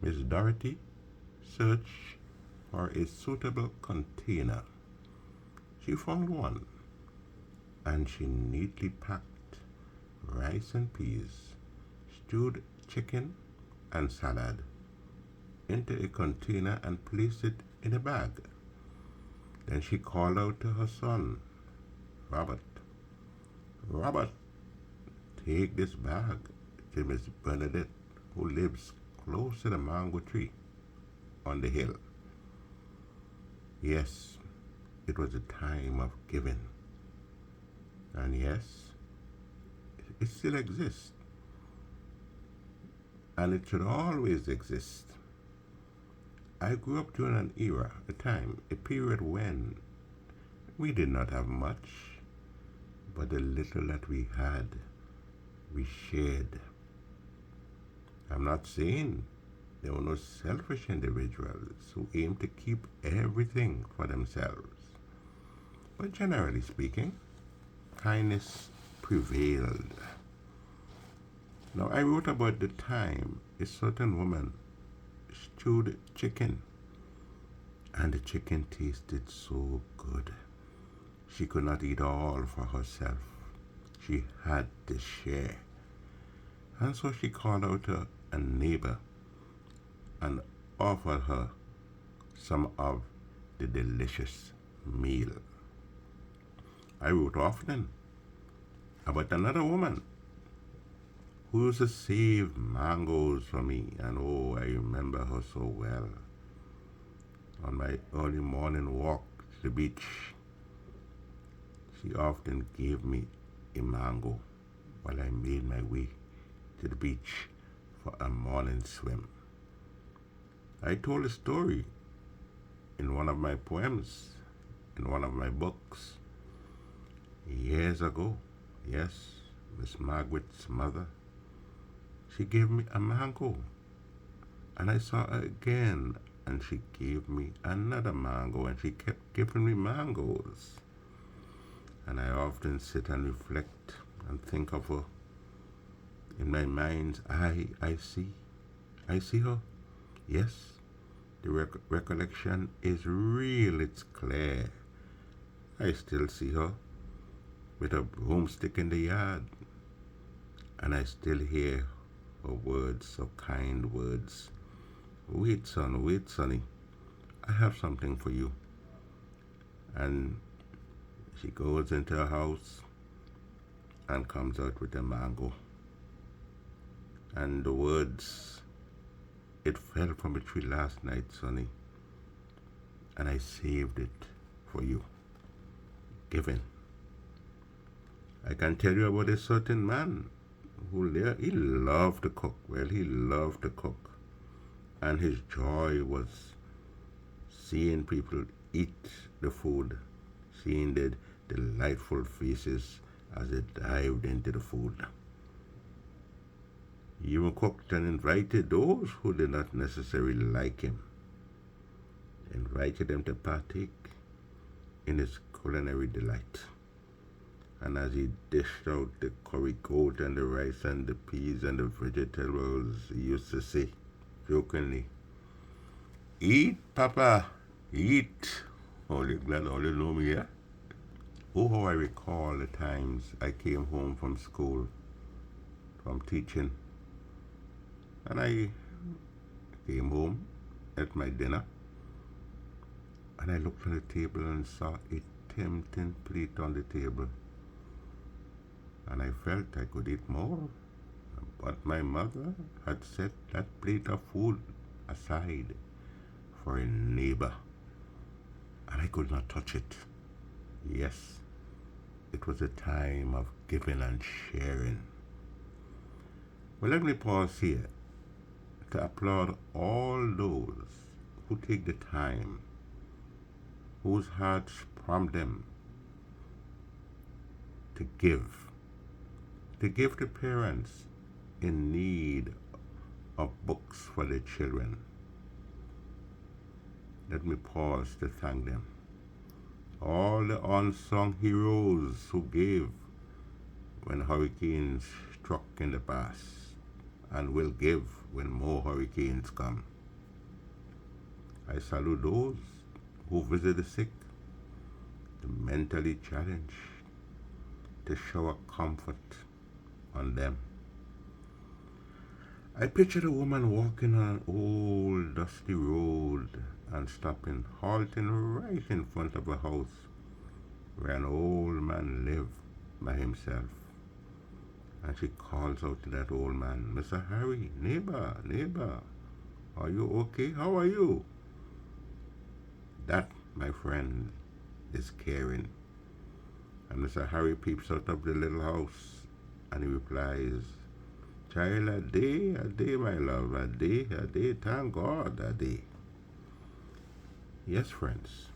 Miss Dorothy searched for a suitable container. She found one, and she neatly packed rice and peas, stewed chicken, and salad into a container and placed it in a bag. Then she called out to her son, Robert, Robert, take this bag to Miss Bernadette, who lives close to the mango tree on the hill. Yes, it was a time of giving. And yes, it still exists. And it should always exist. I grew up during an era, a time, a period when we did not have much, but the little that we had, we shared. I'm not saying there were no selfish individuals who aimed to keep everything for themselves. But generally speaking, kindness prevailed. Now, I wrote about the time a certain woman stewed chicken, and the chicken tasted so good. She could not eat all for herself. She had to share. And so she called out to a neighbor and offered her some of the delicious meal. I wrote often about another woman who used to save mangoes for me, and oh, I remember her so well. On my early morning walk to the beach, she often gave me a mango while I made my way to the beach for a morning swim. I told a story in one of my poems, in one of my books, years ago. Yes, Miss Margaret's mother, she gave me a mango, and I saw her again, and she gave me another mango, and she kept giving me mangoes. And I often sit and reflect and think of her. In my mind's eye, I see her. Yes, the recollection is real, it's clear. I still see her with a broomstick in the yard, and I still hear her words, her kind words. Wait, son, wait, sonny, I have something for you. And she goes into her house and comes out with a mango. And the words, it fell from a tree last night, sonny, and I saved it for you. Giving. I can tell you about a certain man who he loved to cook. Well, he loved to cook. And his joy was seeing people eat the food, seeing the delightful faces as they dived into the food. He even cooked and invited those who did not necessarily like him, invited them to partake in his culinary delight. And as he dished out the curry goat and the rice and the peas and the vegetables, he used to say, jokingly, "Eat, Papa, eat. Oh, you're glad all you know me, yeah?" Oh, how I recall the times I came home from school, from teaching, and I came home, ate my dinner, and I looked on the table and saw a tempting plate on the table. And I felt I could eat more, but my mother had set that plate of food aside for a neighbor, and I could not touch it. Yes, it was a time of giving and sharing. Well, let me pause here to applaud all those who take the time, whose hearts prompt them to give to parents in need of books for their children. Let me pause to thank them. All the unsung heroes who gave when hurricanes struck in the past and will give when more hurricanes come. I salute those who visit the sick, the mentally challenged, to shower comfort on them. I pictured a woman walking on an old dusty road and stopping, halting right in front of a house where an old man lived by himself. And she calls out to that old man, "Mr. Harry, neighbor, neighbor, are you okay? How are you?" That, my friend, is caring. And Mr. Harry peeps out of the little house and he replies, "Child, a day, my love, a day, thank God, a day." Yes, friends,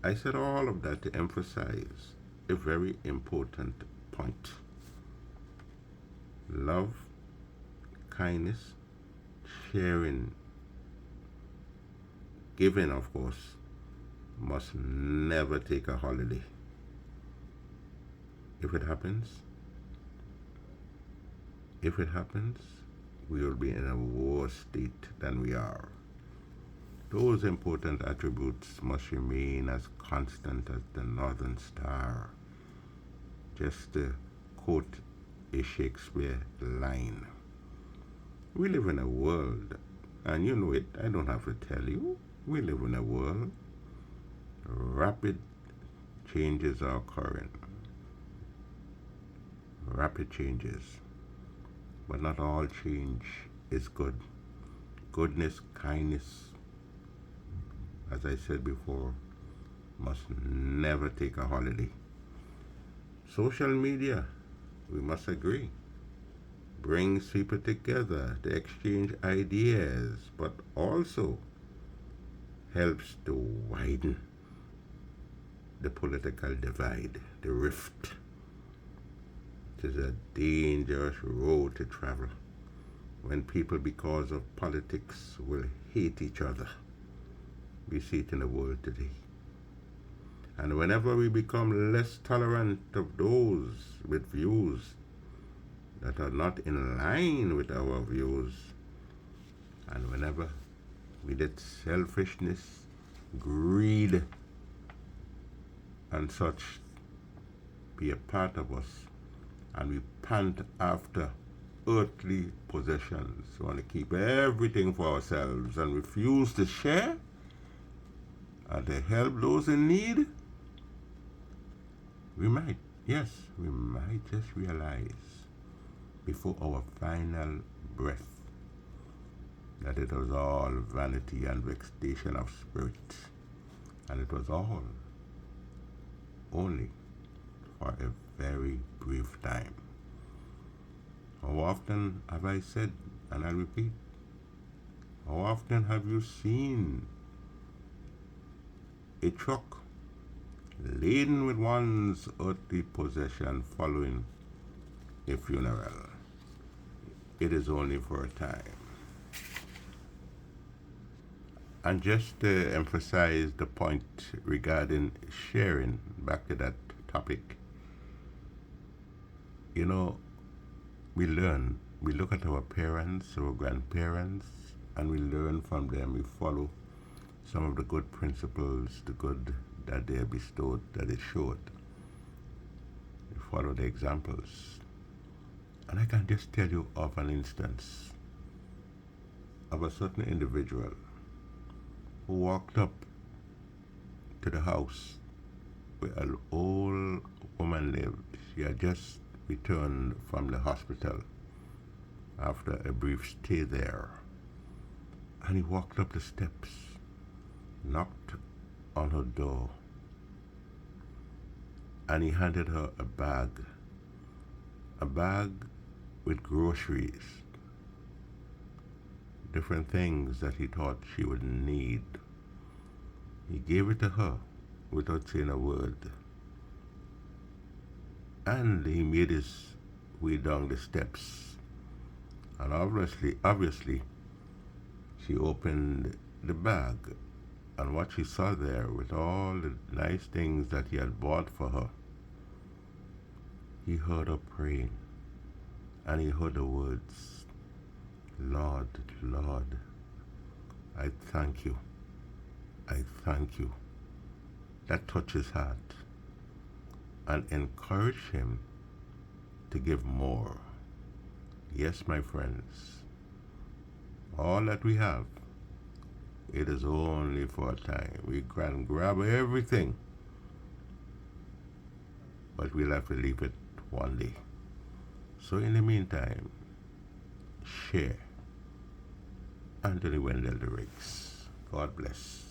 I said all of that to emphasize a very important point. Love, kindness, sharing, giving, of course, must never take a holiday. If it happens, we will be in a worse state than we are. Those important attributes must remain as constant as the northern star. Just to quote a Shakespeare line. We live in a world, and you know it, I don't have to tell you, we live in a world. Rapid changes are occurring. Rapid changes. But not all change is good. Goodness, kindness, as I said before, must never take a holiday. Social media, we must agree, brings people together to exchange ideas, but also helps to widen the political divide, the rift. It is a dangerous road to travel when people, because of politics, will hate each other. We see it in the world today. And whenever we become less tolerant of those with views that are not in line with our views, and whenever we let selfishness, greed, and such be a part of us, and we pant after earthly possessions, we want to keep everything for ourselves and refuse to share and to help those in need, we might just realize before our final breath that it was all vanity and vexation of spirit, and it was all only for a very brief time. How often have I said, and I'll repeat, how often have you seen a truck laden with one's earthly possession following a funeral? It is only for a time. And just to emphasize the point regarding sharing, back to that topic, you know, we learn. We look at our parents, our grandparents, and we learn from them. We follow some of the good principles, the good that they bestowed, that they showed. We follow the examples. And I can just tell you of an instance of a certain individual who walked up to the house where an old woman lived. She had just returned from the hospital after a brief stay there. And he walked up the steps, knocked on her door, and he handed her a bag with groceries, different things that he thought she would need. He gave it to her without saying a word. And he made his way down the steps. And obviously, she opened the bag, and what she saw there with all the nice things that he had bought for her, he heard her praying, and he heard the words, Lord, Lord, I thank you. I thank you. That touch his heart and encourage him to give more. Yes, my friends, all that we have, it is only for a time. We can grab everything, but we'll have to leave it one day. So in the meantime, share Anthony Wendell the Riggs. God bless.